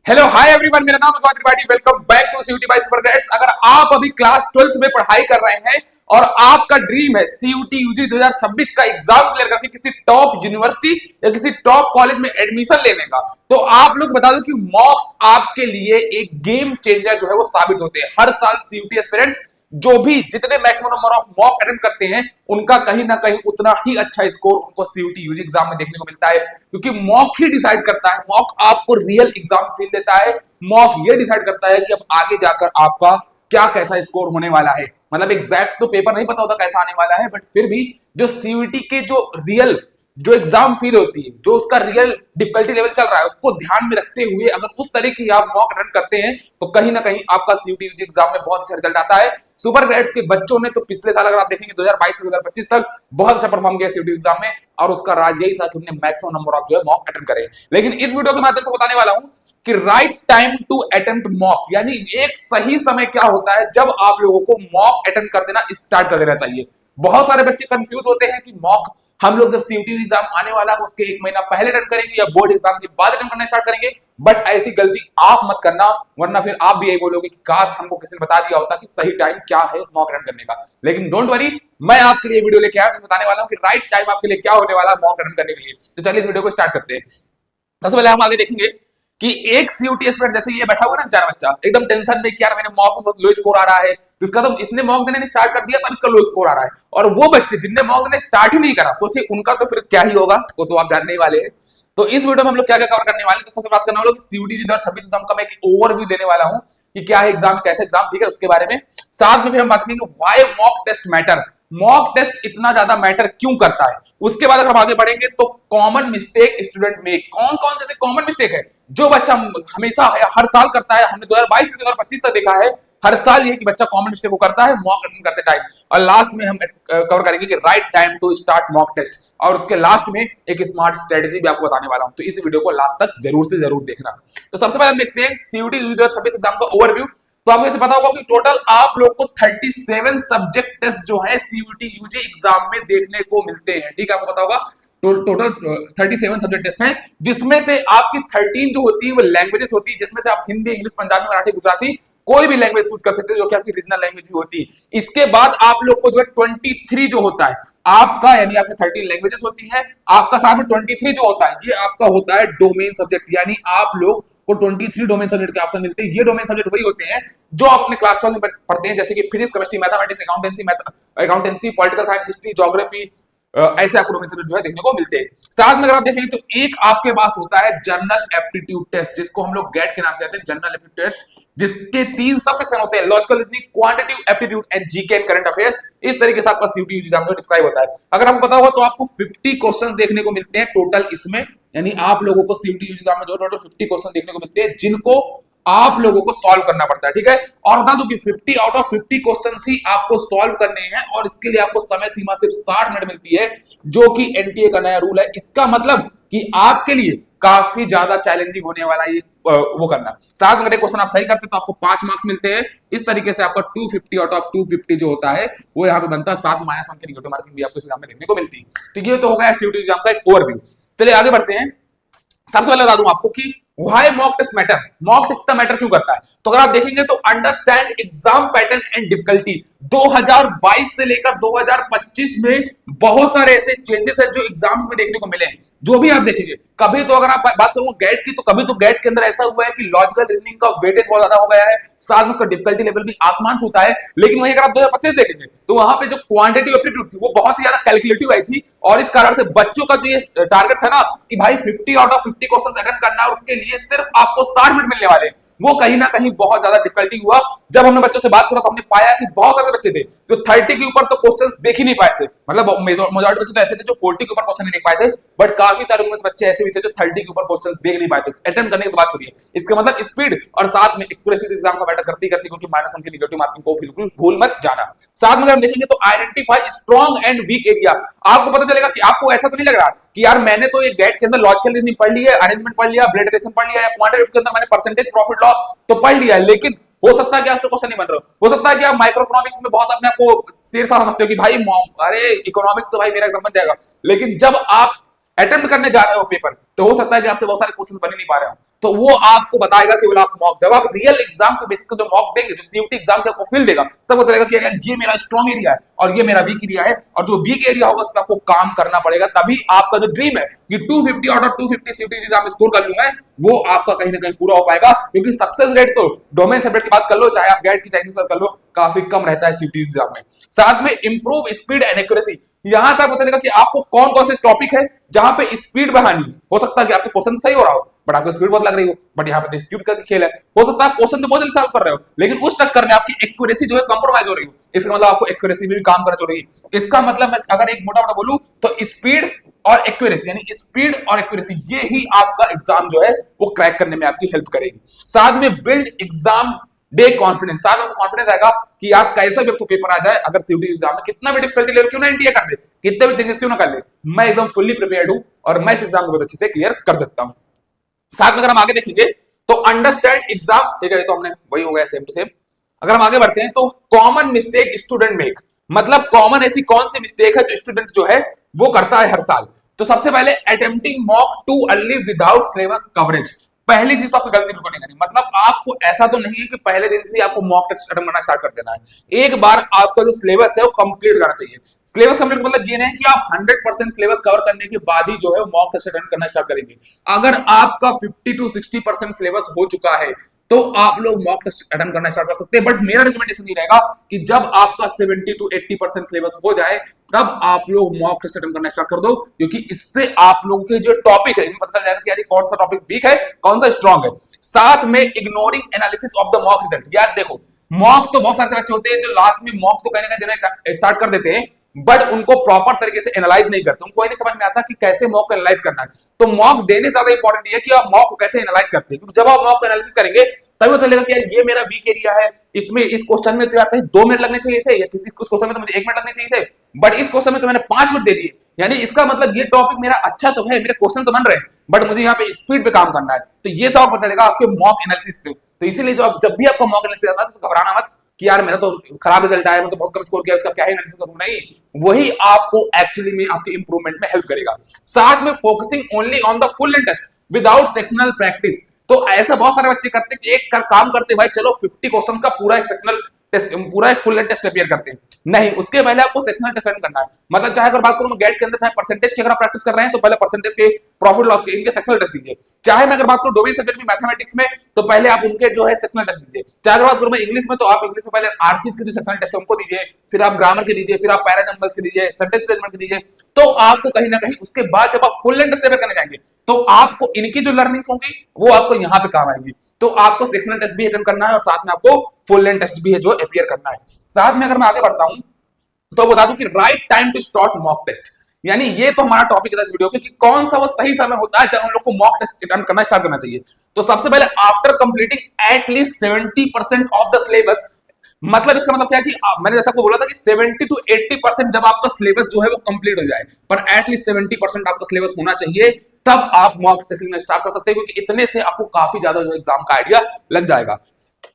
Hello hi everyone, मेरा नाम है Gautam Tripathi. Welcome back to CUET by super grades. अगर आप अभी क्लास 12th में पढ़ाई कर रहे हैं और आपका ड्रीम है सीयूटी यूजी 2026 का एग्जाम क्लियर करके किसी टॉप यूनिवर्सिटी या किसी टॉप कॉलेज में एडमिशन लेने का, तो आप लोग बता दो कि मॉक्स आपके लिए एक गेम चेंजर जो है वो साबित होते हैं। हर साल सीयूटी एस्पिरेंट्स जो भी जितने maximum number of mock attempt करते हैं उनका कहीं ना कहीं उतना ही अच्छा स्कोर उनको सीयूटी यूजी एग्जाम में देखने को मिलता है, क्योंकि मॉक ही डिसाइड करता है। मॉक आपको रियल एग्जाम फील देता है। मॉक ये डिसाइड करता है कि अब आगे जाकर आपका क्या कैसा स्कोर होने वाला है। मतलब एग्जैक्ट तो पेपर नहीं पता होता कैसा आने वाला है, बट फिर भी जो सीयूटी के जो एग्जाम फील होती है, जो उसका रियल डिफिकल्टी लेवल चल रहा है, उसको ध्यान में रखते हुए अगर उस तरह की आप मॉक अटेम्प्ट करते हैं तो कहीं ना कहीं आपका सीयूटी यूजी एग्जाम में बहुत अच्छा रिजल्ट आता है। सुपर ग्रेड्स के बच्चों ने तो पिछले साल अगर आप देखेंगे 2022 से 2025 तक बहुत अच्छा परफॉर्म किया सीयूटी एग्जाम में, और उसका राज यही था कि उन्होंने मैक्सिमम नंबर ऑफ जो है मॉक अटेम्प्ट करे। लेकिन इस वीडियो के माध्यम से बताने वाला हूं कि right time to attempt mock, यानी एक सही समय क्या होता है जब आप लोगों को मॉक अटेम्प्ट कर देना स्टार्ट कर देना चाहिए। बहुत सारे बच्चे कंफ्यूज होते हैं कि मॉक हम लोग जब सीयूटी एग्जाम आने वाला है उसके एक महीना पहले अटेम्प्ट करेंगे या बोर्ड एग्जाम के बाद अटेम्प्ट करना स्टार्ट करेंगे। बट ऐसी गलती आप मत करना, वरना फिर आप भी यही बोलोगे कि काश हमको किसी ने बता दिया होता कि सही टाइम क्या है मॉक अटेम्प्ट करने का। लेकिन डोंट वरी, मैं आपके लिए वीडियो लेके आया बताने वाला हूं कि राइट टाइम आपके लिए क्या होने वाला है मॉक अटेम्प्ट करने के लिए। तो चलिए इस वीडियो को स्टार्ट करते हैं। सबसे पहले हम आगे देखेंगे कि एक सीयूटी एस्पिरेंट जैसे ये बैठा हुआ ना बेचारा बच्चा एकदम टेंशन में कि यार मेरे मॉक में बहुत लो स्कोर आ रहा है, तो इसका तो इसने मॉक देने स्टार्ट कर दिया तब इसका लो स्कोर आ रहा है। और वो बच्चे जिनने मॉक देने स्टार्ट ही नहीं करा, सोचिए उनका तो फिर क्या ही होगा, वो तो आप जानने ही वाले हैं। तो इस वीडियो में हम लोग क्या क्या कवर करने वाले हैं, तो सबसे बात करने वाले सीयूटी 2026 एग्जाम का मैं एक ओवरव्यू देने वाला हूं कि क्या है एग्जाम, कैसे एग्जाम, ठीक है, उसके बारे में। साथ में फिर हम बात करेंगे why mock test matter, mock test इतना ज्यादा मैटर क्यों करता है। उसके बाद अगर हम आगे बढ़ेंगे तो कॉमन मिस्टेक स्टूडेंट में कौन कौन से कॉमन मिस्टेक है जो बच्चा हमेशा हर साल करता है। हमने 2022 से 2025 तक देखा है हर साल ये कि बच्चा कॉमन मिस्टेक को करता है मॉक अटेम्प्ट करते टाइम। और लास्ट में हम कवर करेंगे कि right time to start mock test, और उसके लास्ट में एक स्मार्ट स्ट्रेटजी भी आपको बताने वाला हूं। तो इस वीडियो को लास्ट तक जरूर से जरूर देखना। तो सबसे पहले हम देखते हैं सीयूटी 2026 एग्जाम का ओवरव्यू। तो आपको इसे पता होगा कि टोटल आप लोग को 37 सब्जेक्ट टेस्ट जो है सीयूटी यूजी एग्जाम में देखने को मिलते हैं, ठीक है, आपको पता होगा। टोटल 37 सब्जेक्ट टेस्ट हैं, जिसमें से आपकी 13 जो होती है वो लैंग्वेजेस होती है, जिसमें से आप हिंदी, इंग्लिश, पंजाबी, मराठी, गुजराती कोई भी लैंग्वेज चूज कर सकते हैं, जो कि आपकी रीजनल लैंग्वेज भी होती है। इसके बाद आप लोग को जो है 23 जो होता है आपका, यानी आपके 13 लैंग्वेजेस होती है, आपका साथ में 23 जो होता है ये आपका होता है डोमेन सब्जेक्ट, यानी आप लोग को 23 डोमेन सब्जेक्ट के ऑप्शन मिलते हैं। ये डोमेन सब्जेक्ट वही होते हैं जो आप अपने क्लास 12 में पढ़ते हैं, जैसे कि physics, chemistry, mathematics, accountancy, political science, history, geography, ऐसे आपको डोमेन सब्जेक्ट जो है देखने को मिलते हैं। साथ में अगर आप देखेंगे तो एक आपके पास होता है जनरल एप्टीट्यूड टेस्ट, जिसको हम लोग गेट के नाम से कहते हैं, जनरल एप्टीट्यूड टेस्ट, जिसके 3 सब सेक्शन होते हैं, logical reasoning, quantitative aptitude and GK and current affairs. इस तरीके से आपका सीयूटी यूजी एग्जाम में डिस्क्राइब होता है। अगर आपको पता होगा तो आपको 50 क्वेश्चंस देखने को मिलते हैं टोटल इसमें, यानी आप लोगों को सीयूटी यूजी एग्जाम में जो टोटल 50 क्वेश्चन देखने को मिलते हैं, जिनको आप लोगों को सॉल्व करना पड़ता है, ठीक है। और बता दूं कि 50 आउट ऑफ 50 क्वेश्चंस ही आपको सॉल्व करने हैं, और इसके लिए आपको समय सीमा सिर्फ 60 मिनट मिलती है, जो कि एनटीए का नया रूल है। इसका मतलब कि आपके लिए काफी ज्यादा चैलेंजिंग होने वाला ये वो करना। साथ में अगर क्वेश्चन आप सही करते तो आपको 5 मार्क्स मिलते हैं। इस तरीके से आपका 250 आउट ऑफ 250 जो होता है वो यहाँ पे बनता है। साथ में -1 की नेगेटिव मार्किंग भी आपको इस एग्जाम में देखने को मिलती है। तो ये तो होगा सीयूटी एग्जाम का एक ओवरव्यू। चलिए आगे बढ़ते हैं। सबसे पहले बता दूं आपको कि why mock test matter, mock test का मैटर क्यों करता है। तो अगर आप देखेंगे तो understand exam pattern and difficulty, 2022 से लेकर 2025 में बहुत सारे ऐसे चेंजेस है जो एग्जाम्स में देखने को मिले हैं। जो भी आप देखेंगे, कभी तो अगर आप बात करूं गेट की, तो कभी तो गेट के अंदर ऐसा हुआ है कि लॉजिकल रीजनिंग का वेटेज बहुत ज्यादा हो गया है, साथ में उसका डिफिकल्टी लेवल भी आसमान छूता है। लेकिन वहीं अगर आप 2025 देखेंगे तो वहां पे जो क्वांटिटी एप्टीट्यूड थी वो बहुत ही ज्यादा कैलकुलेटिव आई थी, और इस कारण से बच्चों का जो ये टारगेट था ना कि भाई 50 आउट ऑफ 50 क्वेश्चन अटेम्प्ट करना, और उसके लिए सिर्फ आपको 60 मिनट मिलने वाले, वो कहीं ना कहीं बहुत ज्यादा डिफिकल्टी हुआ। जब हमने बच्चों से बात करा तो हमने पाया कि बहुत सारे बच्चे थे जो 30 के ऊपर तो क्वेश्चंस देख ही नहीं पाए थे, मतलब मेजॉरिटी बच्चे तो ऐसे थे जो 40 के ऊपर क्वेश्चन नहीं देख पाए थे, बट काफी सारे उनमें बच्चे ऐसे भी थे जो 30 के ऊपर क्वेश्चंस देख नहीं पाए थे। अटेम्प्ट करने की तो बात छोड़िए, इसका मतलब स्पीड और साथ में एक्यूरेसी एग्जाम का मैटर करती क्योंकि -1 की नेगेटिव मार्किंग को बिल्कुल भूल मत जाना। साथ में अगर हम देखेंगे तो identify strong and weak area, आपको पता चलेगा कि आपको ऐसा तो नहीं लग रहा कि यार मैंने तो ये गेट के अंदर लॉजिकल रीजनिंग पढ़ ली है, अरेंजमेंट पढ़ लिया, ब्लड रिलेशन पढ़ लिया, या क्वांटिटेटिव के अंदर मैंने परसेंटेज प्रॉफिट लॉस तो पढ़ लिया, लेकिन हो सकता है कि आप क्वेश्चन नहीं बन रहे हो सकता है कि आप माइक्रो इकोनॉमिक्स में बहुत अपने आपको शेर सा समझते हो कि भाई अरे इकोनॉमिक्स तो भाई मेरा एकदम बन जाएगा। लेकिन जब आप अटेम्प्ट करने जा रहे हो पेपर, तो हो सकता है कि आपसे बहुत सारे क्वेश्चन बन ही नहीं पा रहे हो, तो वो आपको बताएगा केवल आप मॉक, जब आप रियल एग्जाम के बेसिस पे जो मॉक देंगे, जो सीयूटी एग्जाम के आपको फील देगा, तब बताएगा कि अगर ये मेरा स्ट्रॉन्ग एरिया है और ये मेरा वीक एरिया है, और जो वीक एरिया होगा उसका आपको काम करना पड़ेगा, तभी आपका जो ड्रीम है कि 250 out of 250 CUET exam score कर लूंगा, वो आपका कहीं ना कहीं पूरा हो पाएगा, क्योंकि सक्सेस रेट तो डोमेन सब्जेक्ट की बात कर लो, चाहे आप गैट की चाहे कर लो, काफी कम रहता है सीयूटी एग्जाम में। साथ में इंप्रूव स्पीड एंड एक्यूरेसी, यहां तक पता चलेगा कि आपको कौन कौन से टॉपिक है जहां पे स्पीड बढ़ानी है। हो सकता है कि आपसे क्वेश्चन सही हो रहा हो बट आपको स्पीड बहुत लग रही हो, बट यहाँ पे स्पीड का खेल है, हो सकता है क्वेश्चन तो बहुत जल्दी सॉल्व कर रहे हो, लेकिन उस चक्कर में आपकी एक्यूरेसी जो है कंप्रोमाइज हो रही हो, इसका मतलब आपको एक्यूरेसी में भी काम करना चाहिए। इसका मतलब मैं अगर एक मोटा मोटा बोलूं तो स्पीड और एक्यूरेसी, यानी स्पीड और एक्यूरेसी, ये ही आपका एग्जाम जो है वो क्रैक करने में आपकी हेल्प करेगी। साथ में बिल्ड एग्जाम डे कॉन्फिडेंस, साथ में कॉन्फिडेंस आएगा कि आप कैसा भी पेपर आ जाए, अगर सीयूटी एग्जाम में कितना भी डिफिकल्टी लेवल क्यों ना एनटीए कर दे, कितने भी चेंजेस क्यों ना कर ले, मैं एकदम फुल्ली प्रिपेयर्ड हूं और मैं इस एग्जाम को बहुत अच्छे से क्लियर कर सकता हूं। साथ में अगर हम आगे देखेंगे तो अंडरस्टैंड एग्जाम, ठीक है, ये तो हमने वही हो गया सेम टू सेम। अगर हम आगे बढ़ते हैं तो कॉमन मिस्टेक स्टूडेंट मेक, मतलब कॉमन ऐसी कौन सी मिस्टेक है जो स्टूडेंट जो है वो करता है हर साल। तो सबसे पहले attempting mock too early without syllabus coverage, पहली चीज तो आपको गलती बिल्कुल नहीं करनी, मतलब आपको ऐसा तो नहीं है कि पहले दिन से आपको मॉक टेस्ट अटेम्प्ट करना स्टार्ट कर देना है, एक बार आपका जो सिलेबस है वो कंप्लीट करना चाहिए। सिलेबस कंप्लीट मतलब ये नहीं कि आप 100% सिलेबस कवर करने के बाद ही जो है मॉक टेस्ट अटेम्प्ट करना स्टार्ट करेंगे। अगर आपका 50 to 60% सिलेबस हो चुका है तो आप लोग मॉक टेस्ट अटेम्प्ट करना स्टार्ट कर सकते हैं, बट मेरा रिकमेंडेशन ये रहेगा कि जब आपका 70 to 80% सिलेबस हो जाए तब आप लोग मॉक टेस्ट अटेम्प्ट करना स्टार्ट कर दो, क्योंकि इससे आप लोगों के जो टॉपिक है इनमें पता चल जाएगा कि यार कौन सा टॉपिक वीक है कौन सा स्ट्रॉन्ग है। साथ में ignoring analysis of the mock result, यार देखो मॉक तो बहुत सारे बच्चे होते हैं जो लास्ट में मॉक तो कहने का देना स्टार्ट कर देते हैं, बट उनको प्रॉपर तरीके से एनालाइज नहीं करते, उनको नहीं समझ में आता कि कैसे मॉक को एनालाइज करना है। तो मॉक देने से ज्यादा इंपॉर्टेंट है कि आप मॉक को कैसे एनालाइज करते हैं, क्योंकि जब आप मॉक को एनालिसिस करेंगे तभी पता चलेगा कि यार ये मेरा वीक एरिया है, इसमें इस क्वेश्चन में तो आता है 2 मिनट लगने चाहिए थे, या किसी कुछ क्वेश्चन में तो मुझे 1 मिनट लगने चाहिए थे, बट इस क्वेश्चन में तो मैंने 5 मिनट दे दिए, यानी इसका मतलब ये टॉपिक मेरा अच्छा तो है, मेरे क्वेश्चन तो बन रहे हैं, बट मुझे यहाँ पे स्पीड पे काम करना है। तो ये सब पता चलेगा आपके मॉक एनालिसिस से। तो इसीलिए जब भी आपका मॉक एनालिसिस आता है तो घबराना मत कि यार मेरा तो खराब रिजल्ट आया, मैं तो बहुत कम स्कोर किया, इसका क्या ही एनालिसिस करूं, नहीं, वही आपको एक्चुअली में आपके इंप्रूवमेंट में हेल्प करेगा। साथ में focusing only on the full end test without sectional practice, तो ऐसा बहुत सारे बच्चे करते हैं कि एक काम करते हैं भाई चलो 50 क्वेश्चन का पूरा एक सेक्शनल टेस्ट, पूरा एक फुल टेस्ट अपियर करते हैं, नहीं, उसके पहले आपको सेक्शनल टेस्ट अटेंड करना है। मतलब चाहे अगर बात करूं मैं गेट के अंदर, चाहे परसेंटेज की अगर आप प्रैक्टिस कर रहे हैं तो पहले परसेंटेज के, प्रॉफिट लॉस के, इनके सेक्शनल टेस्ट दीजिए। चाहे मैं अगर बात करूं डोमेन सब्जेक्ट में मैथमेटिक्स में तो पहले आप उनके जो है सेक्शनल टेस्ट दीजिए। चाहे अगर बात करूं मैं इंग्लिश में तो आप इंग्लिश में पहले आरसीएस के जो सेक्शनल टेस्ट है उनको दीजिए, फिर आप ग्रामर के दीजिए, फिर आप पैराजम्बल्स के दीजिए, सेंटेंस स्टेटमेंट के दीजिए। तो आपको कहीं ना कहीं उसके बाद जब आप फुल टेस्ट अपियर करने जाएंगे तो आपको इनकी जो लर्निंग होगी वो आपको यहाँ पे काम आएगी। तो आपको सेक्शनल टेस्ट भी अटेंड करना है और साथ में आपको फुल लेंथ टेस्ट भी है जो अपियर करना है। साथ में अगर मैं आगे बढ़ता हूं तो बता दूं कि right time to start mock test, यानी ये तो हमारा टॉपिक है इस वीडियो के कि कौन सा वो सही समय होता है जब हम लोग को मॉक टेस्ट अटेंड करना स्टार्ट करना चाहिए। तो सबसे पहले after completing at least 70% of the syllabus, मतलब इसका मतलब क्या है कि मैंने जैसा आपको बोला था कि 70 to 80% जब आपका सिलेबस जो है वो कंप्लीट हो जाए, पर एटलीस्ट 70% आपका सिलेबस होना चाहिए, तब आप मॉक टेस्टिंग में स्टार्ट कर सकते हैं, क्योंकि इतने से आपको काफी ज्यादा जो एग्जाम का आइडिया लग जाएगा।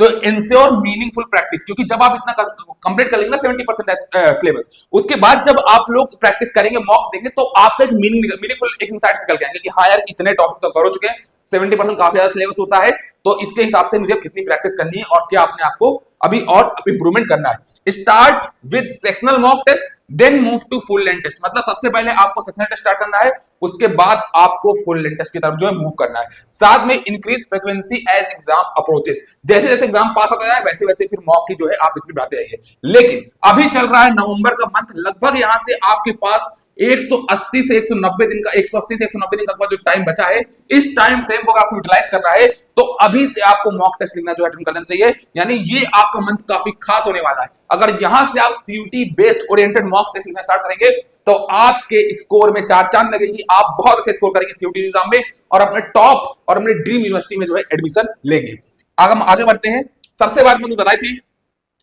तो इंश्योर मीनिंगफुल प्रैक्टिस, क्योंकि जब आप इतना कंप्लीट कर लेंगे 70% सिलेबस, उसके बाद जब आप लोग प्रैक्टिस करेंगे मॉक देंगे तो आपका एक मीनिंगफुल एक इंसाइट्स निकल के आएंगे कि हाँ यार इतने टॉपिक तो कर चुके हैं, 70% काफी ज्यादा सिलेबस होता है, तो इसके हिसाब से मुझे कितनी प्रैक्टिस करनी है और क्या अपने आपको अभी और इंप्रूवमेंट करना है। Start with sectional mock test then move to full length test, मतलब सबसे पहले आपको सेक्शनल टेस्ट स्टार्ट करना है, उसके बाद आपको फुल लेंथ टेस्ट की तरफ जो है मूव करना है। साथ में increase frequency as exam approaches, जैसे जैसे एग्जाम पास होता है वैसे वैसे फिर मॉक की जो है आप स्पीड बढ़ाते जाइए। लेकिन अभी चल रहा है नवंबर का मंथ, लगभग यहां से आपके पास 180 से 190 दिन का 180 से 190 दिन का जो टाइम बचा है, इस टाइम फ्रेम को आपको यूटिलाइज करना है, तो अभी से आपको मॉक टेस्ट लिखना जो अटेंड कर देना चाहिए, यानी ये आपका मंथ काफी खास होने वाला है। अगर यहां से आप CUET based oriented mock test लिखना स्टार्ट करेंगे तो आपके स्कोर में 4 चांद लगेगी, आप बहुत अच्छे स्कोर करेंगे सीयूटी एग्जाम में और अपने टॉप और अपने ड्रीम यूनिवर्सिटी में जो है एडमिशन लेंगे। आगे बढ़ते हैं। सबसे बात मैंने बताई थी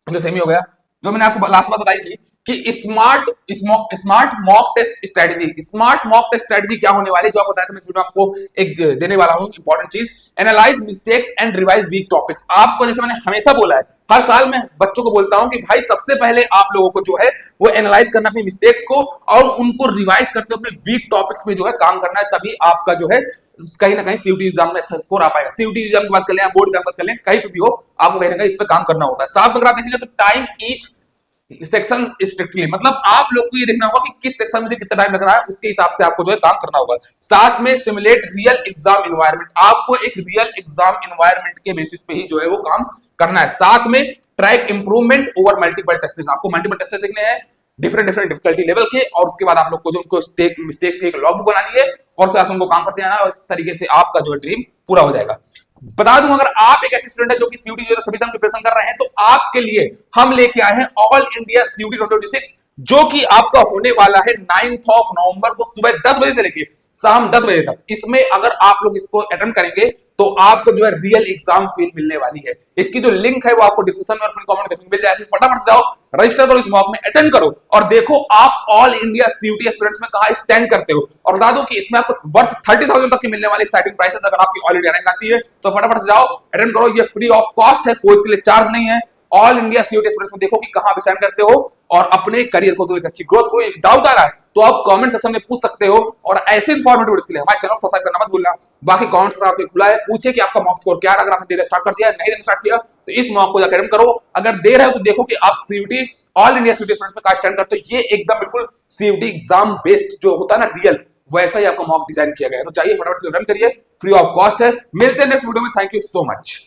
जो सेमी हो गया, जो मैंने आपको लास्ट बात बताई थी कि smart mock test strategy, smart mock test strategy क्या होने वाली है, जो आपको बताया था मैं इस वीडियो में आपको एक देने वाला हूं इंपॉर्टेंट चीज। Analyse mistakes and revise weak topics. आपको जैसे मैंने हमेशा बोला है, हर साल मैं बच्चों को बोलता हूं कि भाई सबसे पहले आप लोगों को जो है वो एनालाइज करना अपनी मिस्टेक्स को और उनको रिवाइज करते हुए अपने वीक टॉपिक्स पे जो है काम करना है, तभी आपका जो है कहीं ना कहीं सीयूटी एग्जाम में अच्छा स्कोर आ पाएगा। सीयूटी एग्जाम की बात कर लें, बोर्ड की बात कर लें, कहीं पे भी हो आपको कहीं ना कहीं इस पे काम करना होता है। साथ में अगर आप देखेंगे तो टाइम ईच सेक्शन स्ट्रिक्टली, मतलब आप लोग को ये देखना होगा कि किस सेक्शन में कितना टाइम लग रहा है, उसके हिसाब से आपको जो है काम करना होगा। साथ में सिमुलेट रियल एग्जाम एनवायरनमेंट, आपको एक रियल एग्जाम एनवायरनमेंट के बेसिस पे ही जो है वो काम करना है। साथ में track improvement over multiple tests, आपको मल्टीपल टेस्ट देखने हैं डिफरेंट डिफिकल्टी लेवल के, और उसके बाद आप लोग को जो उनको मिस्टेक्स की एक लॉग बुक बनानी है और साथ उनको काम करते जाना, और इस तरीके से आपका जो है ड्रीम पूरा हो जाएगा। बता दूं, अगर आप एक ऐसे स्टूडेंट है जो कि सीयूटी जो सभी प्रिपरेशन कर रहे हैं, तो आपके लिए हम लेके आए हैं ऑल इंडिया सीयूटी 2026, जो कि आपका होने वाला है 9 नवंबर को सुबह 10 बजे से लेके शाम 10 बजे तक। इसमें अगर आप लोग इसको अटेंड करेंगे तो आपको जो है रियल एग्जाम फील मिलने वाली है। इसकी जो लिंक है वो आपको डिस्क्रिप्शन में और कमेंट सेक्शन में मिल जाएगी। फटाफट से जाओ, रजिस्टर करो, इस मॉक में अटेंड करो और देखो आप ऑल इंडिया सीयूटी एस्पिरेंट्स में कहां स्टैंड करते हो। और बता दो कि इसमें आपको वर्थ 30,000 तक की मिलने वाली एक्साइटिंग प्राइसेस अगर आपकी ऑल इंडिया रैंक आती है तो फटाफट से जाओ अटेंड करो। ये फ्री ऑफ कॉस्ट है, कोई इसके लिए चार्ज नहीं है। ऑल इंडिया सीयूटी एस्पिरेंट्स में देखो कि कहां पे स्टैंड करते हो और अपने करियर को, तो एक अच्छी ग्रोथ को, एक डाउट आ रहा है तो आप कमेंट सेक्शन में पूछ सकते हो। और ऐसे इंफॉर्मेटिव वीडियोस के लिए हमारे चैनल को सब्सक्राइब करना मत भूलना। बाकी कमेंट सेक्शन आपके खुला है, पूछे कि आपका मॉक स्कोर क्या है। अगर आपने देना स्टार्ट कर दिया, नहीं देना स्टार्ट किया तो इस मॉक को जाकर अटेंड करो। अगर दे रहे हो तो देखो कि आप CUET all India CUET aspirants में कहां स्टैंड करते हो। ये एकदम बिल्कुल सीयूटी एग्जाम बेस्ड जो होता है ना रियल, वैसा ही आपका मॉक डिजाइन किया गया है। तो चाहिए फटाफट से रन करिए, फ्री ऑफ कॉस्ट है। मिलते हैं नेक्स्ट वीडियो में। Thank you so much.